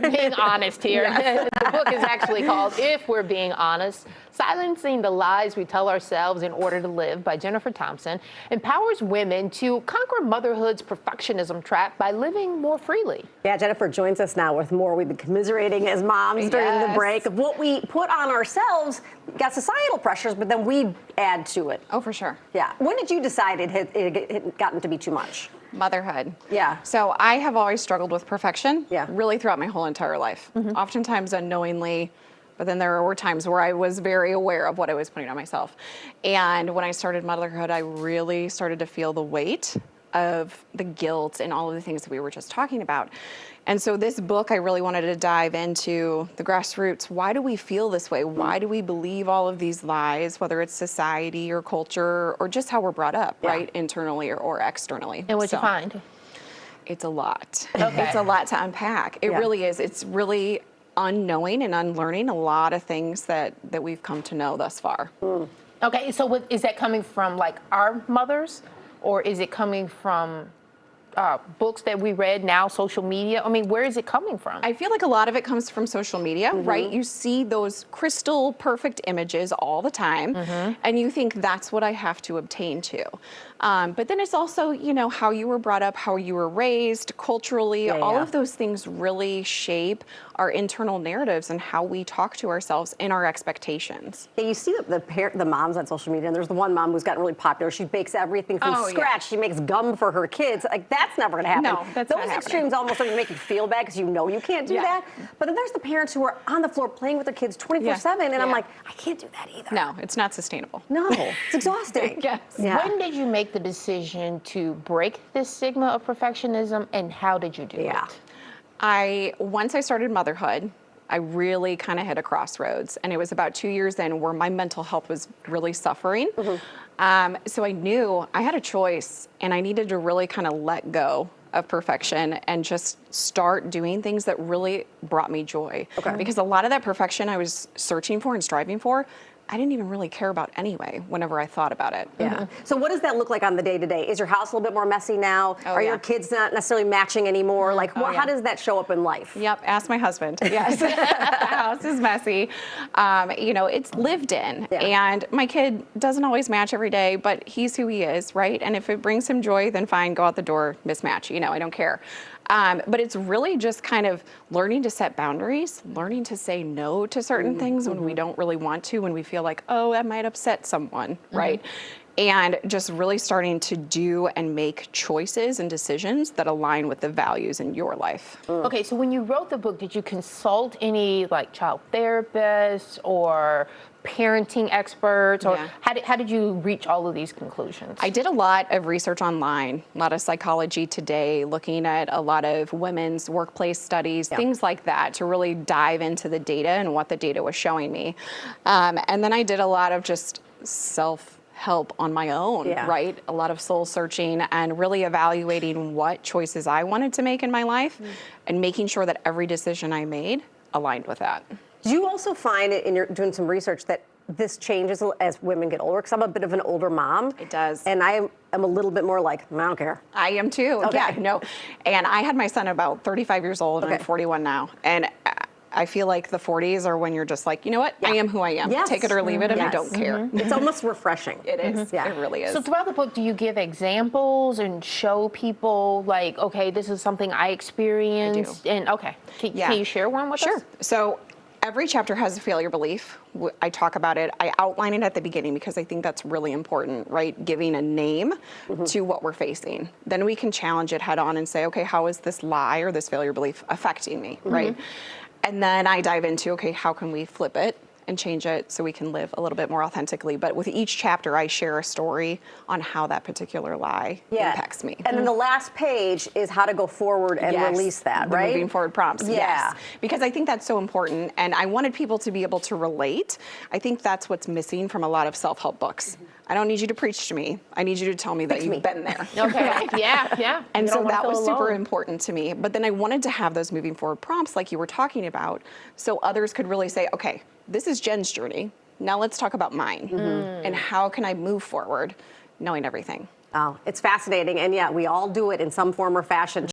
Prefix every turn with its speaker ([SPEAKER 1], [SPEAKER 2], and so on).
[SPEAKER 1] we're being honest here. The book is actually called If We're Being Honest, Silencing the Lies We Tell Ourselves in Order to Live by Jennifer Thompson empowers women to conquer motherhood's perfectionism trap by living more freely.
[SPEAKER 2] Yeah, Jennifer joins us now with more. We've been commiserating as moms during the break of what we put on ourselves, got societal pressures, but then we add to it.
[SPEAKER 3] Oh, for sure.
[SPEAKER 2] Yeah. When did you decide it had gotten to be too much?
[SPEAKER 3] Motherhood.
[SPEAKER 2] Yeah.
[SPEAKER 3] So I have always struggled with perfection,
[SPEAKER 2] Yeah.
[SPEAKER 3] really throughout my whole entire life. Oftentimes unknowingly, but then there were times where I was very aware of what I was putting on myself. And when I started motherhood, I really started to feel the weight of the guilt and all of the things that we were just talking about. And so this book, I really wanted to dive into the grassroots. Why do we feel this way? Why do we believe all of these lies, whether it's society or culture or just how we're brought up, right? Internally or externally.
[SPEAKER 1] And what you find?
[SPEAKER 3] It's a lot.
[SPEAKER 1] Okay.
[SPEAKER 3] It's a lot to unpack. It really is. It's really unknowing and unlearning a lot of things that we've come to know thus far.
[SPEAKER 1] Okay, so is that coming from like our mothers, or is it coming from books that we read, now social media? I mean, where is it coming from?
[SPEAKER 3] I feel like a lot of it comes from social media, right? You see those crystal perfect images all the time, and you think that's what I have to obtain to. But then it's also, you know, how you were brought up, how you were raised, culturally, all of those things really shape our internal narratives and how we talk to ourselves and our expectations.
[SPEAKER 2] Yeah, you see the moms on social media, and there's the one mom who's gotten really popular. She bakes everything from scratch. She makes gum for her kids. Like, that's never going to happen.
[SPEAKER 3] No, that's not
[SPEAKER 2] Those
[SPEAKER 3] happening.
[SPEAKER 2] extremes almost don't make you feel bad because you know you can't do that. But then there's the parents who are on the floor playing with their kids 24/7, and I'm like, I can't do that either.
[SPEAKER 3] No, it's not sustainable.
[SPEAKER 2] No, it's exhausting.
[SPEAKER 3] Yes.
[SPEAKER 2] Yeah.
[SPEAKER 1] When did you make the decision to break this stigma of perfectionism, and how did you do it?
[SPEAKER 3] Once I started motherhood, I really kind of hit a crossroads, and it was about 2 years in where my mental health was really suffering. So I knew I had a choice, and I needed to really kind of let go of perfection and just start doing things that really brought me joy. Because a lot of that perfection I was searching for and striving for, I didn't even really care about anyway whenever I thought about it.
[SPEAKER 2] So what does that look like on the day-to-day? Is your house a little bit more messy now? Are your kids not necessarily matching anymore? Like, how does that show up in life?
[SPEAKER 3] Yep, ask my husband. Yes, the house is messy. You know, it's lived in, and my kid doesn't always match every day, but he's who he is, right? And if it brings him joy, then fine, go out the door, mismatch. You know, I don't care. But it's really just kind of learning to set boundaries, learning to say no to certain things when we don't really want to, when we feel like, oh, that might upset someone, right? And just really starting to do and make choices and decisions that align with the values in your life.
[SPEAKER 1] Okay, so when you wrote the book, did you consult any like child therapists or parenting experts, or how did you reach all of these conclusions?
[SPEAKER 3] I did a lot of research online, a lot of Psychology Today, looking at a lot of women's workplace studies, things like that, to really dive into the data and what the data was showing me. And then I did a lot of just self-help on my own, right? A lot of soul searching and really evaluating what choices I wanted to make in my life and making sure that every decision I made aligned with that.
[SPEAKER 2] Do you also find in your doing some research that this changes as women get older? Because I'm a bit of an older mom.
[SPEAKER 3] It does.
[SPEAKER 2] And I am a little bit more like, I don't care.
[SPEAKER 3] I am too. Yeah, no. And I had my son about 35 years old, and I'm 41 now. And I feel like the 40s are when you're just like, you know what? I am who I am. Take it or leave it, and I don't care.
[SPEAKER 2] It's almost refreshing.
[SPEAKER 3] It is. It really is.
[SPEAKER 1] So throughout the book, do you give examples and show people like, okay, this is something I experienced? And can you share one with us?
[SPEAKER 3] Sure. So every chapter has a failure belief. I talk about it. I outline it at the beginning because I think that's really important, right? Giving a name to what we're facing. Then we can challenge it head on and say, okay, how is this lie or this failure belief affecting me, right? And then I dive into, okay, how can we flip it and change it so we can live a little bit more authentically. But with each chapter, I share a story on how that particular lie impacts me.
[SPEAKER 2] And then the last page is how to go forward and release that, right?
[SPEAKER 3] Moving forward prompts, yes. Because I think that's so important, and I wanted people to be able to relate. I think that's what's missing from a lot of self-help books. I don't need you to preach to me. I need you to tell me that you've been there.
[SPEAKER 1] Okay, yeah.
[SPEAKER 3] And so that was super important to me. But then I wanted to have those moving forward prompts like you were talking about, so others could really say, okay, this is Jen's journey. Now let's talk about mine. And how can I move forward knowing everything?
[SPEAKER 2] Oh, it's fascinating. And yeah, we all do it in some form or fashion.